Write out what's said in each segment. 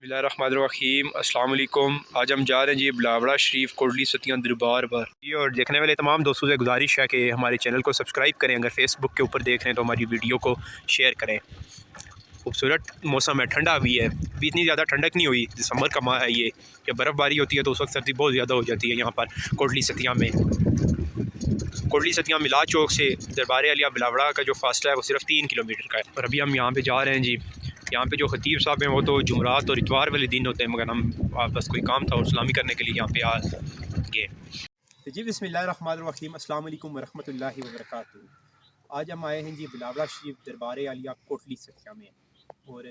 बिस्मिल्लाहिर्रहमानिर्रहीम अस्सलाम वालेकुम। आज हम जा रहे हैं जी बिलावड़ा शरीफ कोटली सतियाँ दरबार पर जी। और देखने वाले तमाम दोस्तों से गुजारिश है कि हमारे चैनल को सब्सक्राइब करें। अगर फेसबुक के ऊपर देख रहे हैं तो हमारी वीडियो को शेयर करें। खूबसूरत मौसम है, ठंडा भी है, अभी इतनी ज़्यादा ठंडक नहीं हुई। दिसंबर का माह है ये, जब बर्फ़बारी होती है तो उस वक्त सर्दी बहुत ज़्यादा हो जाती है। यहाँ पर कोटली सतियाँ में, कोटली सतियाँ मिलाद चौक से दरबार आलिया बिलावड़ा का जो फासला है वो सिर्फ 3 किलोमीटर का है। और अभी हम यहाँ पे जा रहे हैं जी। यहाँ पे जो खतीब साहब हैं वो तो जुमरात और इतवार वाले दिन होते हैं, मगर हम बस कोई काम था और सलामी करने के लिए यहाँ पे आ गए जी। बिस्मिल्लाहिर्रहमानिर्रहीम, अस्सलाम वालेकुम वरहमतुल्लाहि वबरकातुहू। आज हम आए हैं जी बिलावड़ा शरीफ दरबार आलिया कोटली सतिया में। और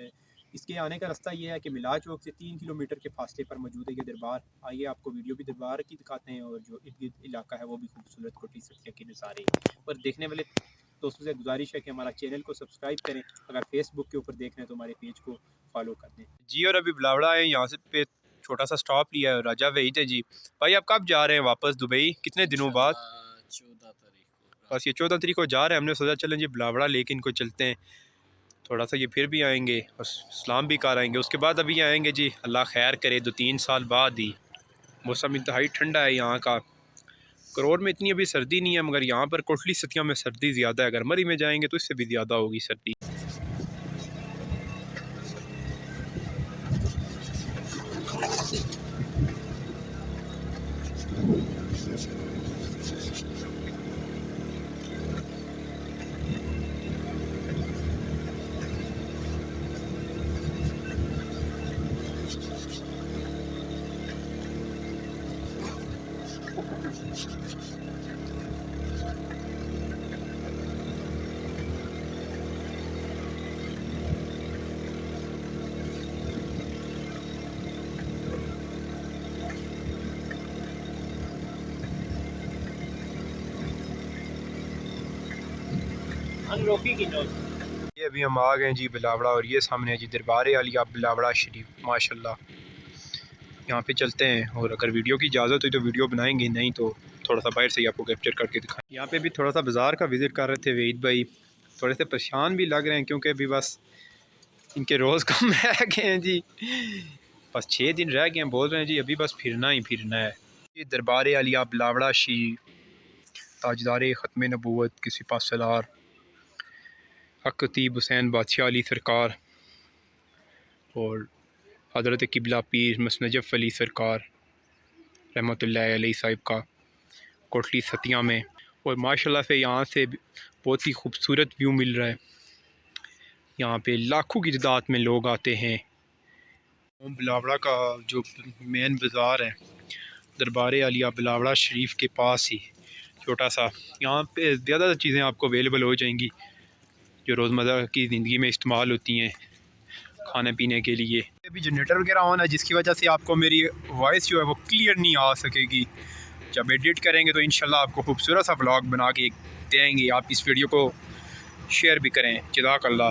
इसके आने का रास्ता ये है कि मिलाद चौक से 3 किलोमीटर के फासले पर मौजूद है ये दरबार। आइए आपको वीडियो भी दरबार की दिखाते हैं और जो इर्द गिर्द इलाका है वो भी खूबसूरत कोटली सतिया के नज़ारे। और देखने वाले दोस्तों से गुजारिश है कि हमारा चैनल को सब्सक्राइब करें। अगर फेसबुक के ऊपर देख रहे हैं तो हमारे पेज को फॉलो कर दें जी। और अभी बिलावड़ा है, यहाँ से पे छोटा सा स्टॉप लिया है, राजा वहीद है जी। भाई आप कब जा रहे हैं वापस दुबई, कितने दिनों बाद? 14 तारीख को। बस ये 14 तारीख को जा रहे हैं। हमने सोचा चलें जी बिलावड़ा लेके इनको चलते हैं, थोड़ा सा ये फिर भी आएंगे और सलाम भी कर आएंगे। उसके बाद अभी आएंगे जी, अल्लाह खैर करे, 2-3 साल बाद ही। मौसम इंतहाई ठंडा है यहाँ का। करोड़ में इतनी अभी सर्दी नहीं है, मगर यहाँ पर कोटली सतिया में सर्दी ज़्यादा है। अगर मरी में जाएंगे तो इससे भी ज़्यादा होगी सर्दी। ये अभी हम आ गए जी बिलावड़ा, और ये सामने है जी दरबार आलिया बिलावड़ा शरीफ। माशाल्लाह, यहाँ पे चलते हैं और अगर वीडियो की इजाज़त हुई तो वीडियो बनाएंगे, नहीं तो थोड़ा सा बाहर से ही आपको कैप्चर करके दिखाएं। यहाँ पे भी थोड़ा सा बाज़ार का विज़िट कर रहे थे वहीद भाई। थोड़े से परेशान भी लग रहे हैं क्योंकि अभी बस इनके रोज़ कम रह गए हैं जी। बस 6 दिन रह गए हैं, बोल रहे हैं जी अभी बस फिरना ही फिरना है। ये दरबार आलिया बिलावड़ा शरीफ, ताजदार ख़त्म नबूवत के सिपा सलार खतीब हुसैन बादशाह अली सरकार और हज़रत किबला पीर मसनजफ़ अली सरकार रहमतुल्लाह अलैहि साहिब का कोटली सतिया में। और माशाल्लाह से यहाँ से बहुत ही खूबसूरत व्यू मिल रहा है। यहाँ पे लाखों की तादाद में लोग आते हैं। बिलावड़ा का जो मेन बाज़ार है दरबार आलिया बिलावड़ा शरीफ के पास ही छोटा सा, यहाँ पे ज़्यादा चीज़ें आपको अवेलेबल हो जाएंगी जो रोज़मर्रा की ज़िंदगी में इस्तेमाल होती हैं खाने पीने के लिए। अभी जनरेटर वगैरह ऑन है जिसकी वजह से आपको मेरी वॉइस जो है वो क्लियर नहीं आ सकेगी। जब एडिट करेंगे तो इंशाल्लाह आपको खूबसूरत सा व्लॉग बना के देंगे। आप इस वीडियो को शेयर भी करें। जज़ाकल्लाह।